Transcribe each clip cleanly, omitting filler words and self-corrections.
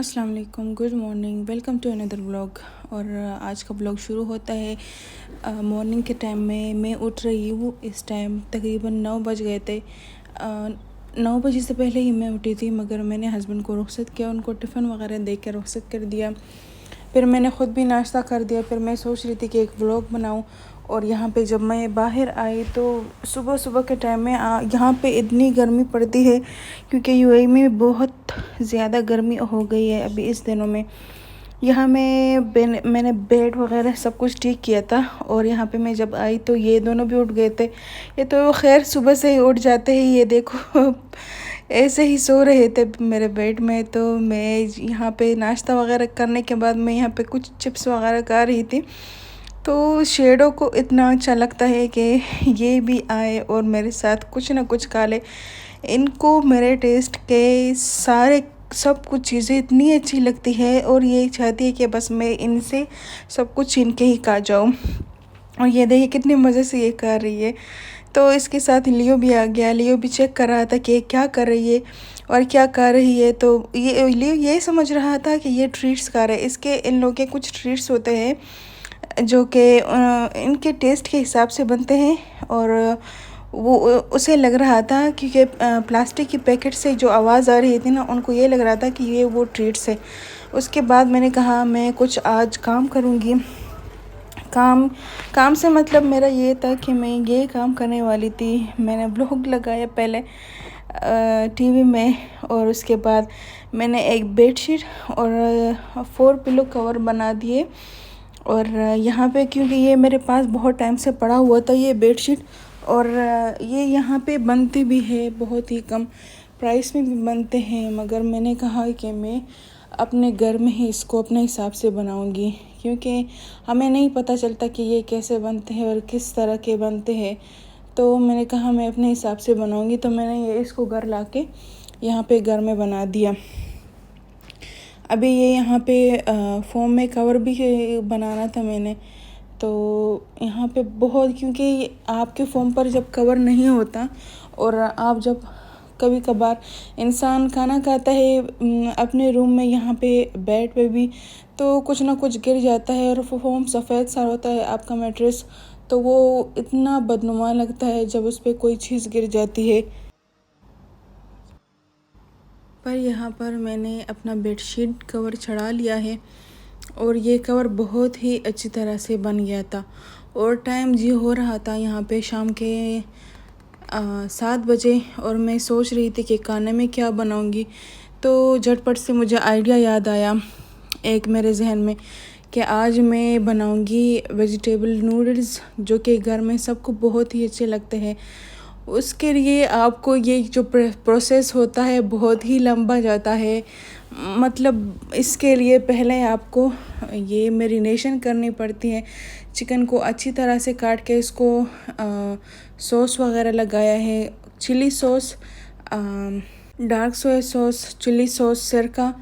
अस्सलाम वालेकुम, good morning, welcome to another vlog. और आज का व्लॉग शुरू होता है मॉर्निंग के टाइम में। मैं उठ रही हूँ, इस टाइम तकरीबन 9 बज गए थे। 9 बजे से पहले ही मैं उठी थी, मगर मैंने हस्बैंड को रुखसत किया, उनको टिफ़िन वगैरह दे के रुखसत कर दिया। फिर मैंने ख़ुद भी नाश्ता कर दिया। फिर मैं सोच रही थी कि एक व्लॉग बनाऊँ। और यहाँ पे जब मैं बाहर आई तो सुबह सुबह के टाइम में यहाँ पे इतनी गर्मी पड़ती है, क्योंकि यूएई में बहुत ज़्यादा गर्मी हो गई है अभी इस दिनों में। यहाँ मैंने बेड वगैरह सब कुछ ठीक किया था, और यहाँ पे मैं जब आई तो ये दोनों भी उठ गए थे। ये तो खैर सुबह से ही उठ जाते हैं, ये देखो ऐसे ही सो रहे थे मेरे बेड में। तो मैं यहाँ पे नाश्ता वगैरह करने के बाद मैं यहाँ पे कुछ चिप्स वगैरह खा रही थी। तो शेडो को इतना अच्छा लगता है कि ये भी आए और मेरे साथ कुछ ना कुछ खा ले। इनको मेरे टेस्ट के सारे सब कुछ चीज़ें इतनी अच्छी लगती है, और ये चाहती है कि बस मैं इनसे सब कुछ छीन के ही खा जाऊँ। और ये देखिए कितने मज़े से ये कर रही है। तो इसके साथ लियो भी आ गया। लियो भी चेक कर रहा था कि क्या कर रही है और क्या कर रही है। तो ये लियो ये समझ रहा था कि ये ट्रीट्स खा रहे हैं। इन लोगों के कुछ ट्रीट्स होते हैं जो कि इनके टेस्ट के हिसाब से बनते हैं, और वो उसे लग रहा था क्योंकि प्लास्टिक की पैकेट से जो आवाज़ आ रही थी ना, उनको ये लग रहा था कि ये वो ट्रीट्स है। उसके बाद मैंने कहा मैं कुछ आज काम करूँगी। काम से मतलब मेरा ये था कि मैं ये काम करने वाली थी। मैंने ब्लॉग लगाया पहले टीवी में, और उसके बाद मैंने एक बेडशीट और 4 पिलो कवर बना दिए। और यहाँ पे क्योंकि ये मेरे पास बहुत टाइम से पड़ा हुआ था ये बेडशीट, और ये यहाँ पे बनते भी है, बहुत ही कम प्राइस में भी बनते हैं। मगर मैंने कहा कि मैं अपने घर में ही इसको अपने हिसाब से बनाऊंगी, क्योंकि हमें नहीं पता चलता कि ये कैसे बनते हैं और किस तरह के बनते हैं। तो मैंने कहा मैं अपने हिसाब से बनाऊंगी। तो मैंने ये इसको घर लाके यहाँ पे घर में बना दिया। अभी ये यहाँ पे फोम में कवर भी बनाना था मैंने। तो यहाँ पे बहुत, क्योंकि आपके फोम पर जब कवर नहीं होता, और आप जब कभी कभार इंसान खाना खाता है अपने रूम में, यहाँ पे बेड पे भी, तो कुछ ना कुछ गिर जाता है, और फोम सफ़ेद सा होता है आपका मैट्रेस, तो वो इतना बदनुमा लगता है जब उस पर कोई चीज़ गिर जाती है। पर यहाँ पर मैंने अपना बेडशीट कवर चढ़ा लिया है, और ये कवर बहुत ही अच्छी तरह से बन गया था। और टाइम जी हो रहा था यहाँ पे शाम के 7 बजे, और मैं सोच रही थी कि खाने में क्या बनाऊँगी। तो झटपट से मुझे आइडिया याद आया एक मेरे जहन में कि आज मैं बनाऊँगी वेजिटेबल नूडल्स, जो कि घर में सबको बहुत ही अच्छे लगते हैं। उसके लिए आपको ये जो प्रोसेस होता है बहुत ही लंबा जाता है। मतलब इसके लिए पहले आपको ये मैरिनेशन करनी पड़ती है। चिकन को अच्छी तरह से काट के इसको सॉस वगैरह लगाया है, chilli sauce, dark soya sauce, chilli sauce, सिरका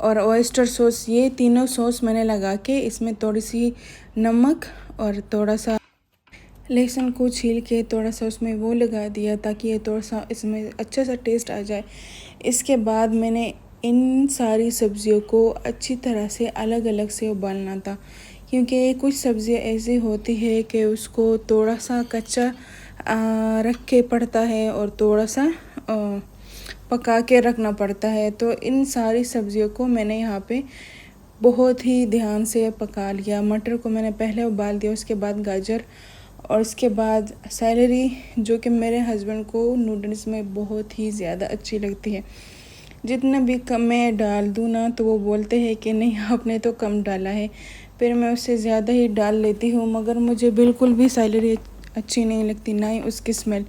और ऑयस्टर सॉस। ये तीनों सॉस मैंने लगा के इसमें थोड़ी सी नमक और थोड़ा सा लहसुन को छील के थोड़ा सा उसमें वो लगा दिया, ताकि ये थोड़ा सा इसमें अच्छा सा टेस्ट आ जाए। इसके बाद मैंने इन सारी सब्ज़ियों को अच्छी तरह से अलग अलग से उबालना था, क्योंकि कुछ सब्ज़ियाँ ऐसी होती है कि उसको थोड़ा सा कच्चा रख के पड़ता है, और थोड़ा सा पका के रखना पड़ता है। तो इन सारी सब्ज़ियों को मैंने यहाँ पे बहुत ही ध्यान से पका लिया। मटर को मैंने पहले उबाल दिया, उसके बाद गाजर, और उसके बाद सैलरी, जो कि मेरे हस्बैंड को नूडल्स में बहुत ही ज़्यादा अच्छी लगती है। जितना भी कम मैं डाल दूँ ना, तो वो बोलते हैं कि नहीं आपने तो कम डाला है। फिर मैं उससे ज़्यादा ही डाल लेती हूँ, मगर मुझे बिल्कुल भी सैलरी अच्छी नहीं लगती, ना ही उसकी स्मेल।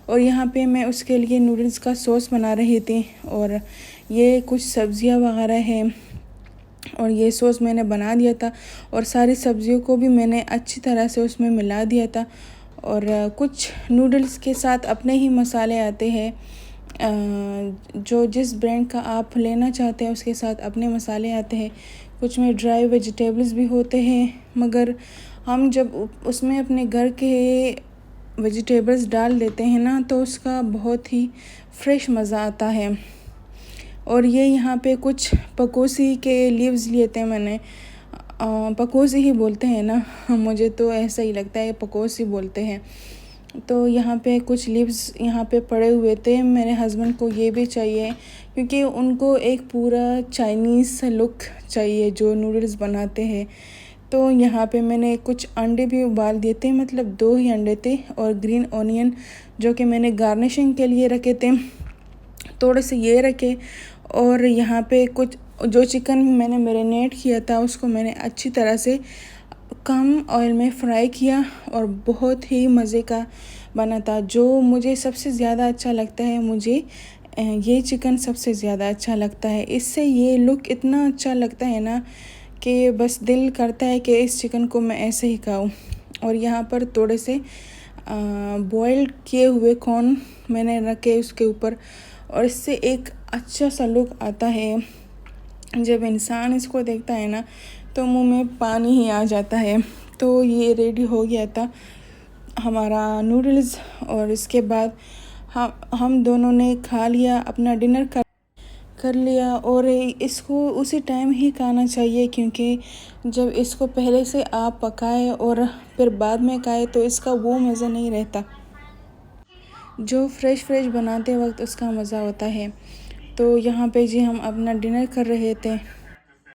और यहाँ पे मैं उसके लिए नूडल्स का सॉस बना रही थी, और ये कुछ सब्ज़ियाँ वगैरह हैं, और ये सॉस मैंने बना दिया था, और सारी सब्ज़ियों को भी मैंने अच्छी तरह से उसमें मिला दिया था। और कुछ नूडल्स के साथ अपने ही मसाले आते हैं, जो जिस ब्रांड का आप लेना चाहते हैं उसके साथ अपने मसाले आते हैं। कुछ में ड्राई वेजिटेबल्स भी होते हैं, मगर हम जब उसमें अपने घर के वेजिटेबल्स डाल देते हैं ना, तो उसका बहुत ही फ्रेश मज़ा आता है। और ये यहाँ पे कुछ पकोसी के लीव्स लिए थे मैंने। पकोसी ही बोलते हैं ना, मुझे तो ऐसा ही लगता है पकोसी बोलते हैं। तो यहाँ पे कुछ लीव्स यहाँ पे पड़े हुए थे। मेरे हस्बैंड को ये भी चाहिए क्योंकि उनको एक पूरा चाइनीज़ लुक चाहिए जो नूडल्स बनाते हैं। तो यहाँ पे मैंने कुछ अंडे भी उबाल दिए थे, मतलब 2 ही अंडे थे, और ग्रीन ऑनियन जो कि मैंने गार्निशिंग के लिए रखे थे, थोड़े से ये रखे। और यहाँ पे कुछ जो चिकन मैंने मैरिनेट किया था उसको मैंने अच्छी तरह से कम ऑयल में फ्राई किया और बहुत ही मज़े का बना था। जो मुझे सबसे ज़्यादा अच्छा लगता है, मुझे ये चिकन सबसे ज़्यादा अच्छा लगता है। इससे ये लुक इतना अच्छा लगता है ना कि बस दिल करता है कि इस चिकन को मैं ऐसे ही खाऊं। और यहाँ पर थोड़े से बॉयल किए हुए कॉर्न मैंने रखे उसके ऊपर, और इससे एक अच्छा सा लुक आता है। जब इंसान इसको देखता है ना तो मुंह में पानी ही आ जाता है। तो ये रेडी हो गया था हमारा नूडल्स, और इसके बाद हम दोनों ने खा लिया, अपना डिनर कर लिया। और इसको उसी टाइम ही खाना चाहिए क्योंकि जब इसको पहले से आप पकाए और फिर बाद में खाए तो इसका वो मज़ा नहीं रहता जो फ्रेश बनाते वक्त उसका मज़ा होता है। तो यहाँ पे जी हम अपना डिनर कर रहे थे।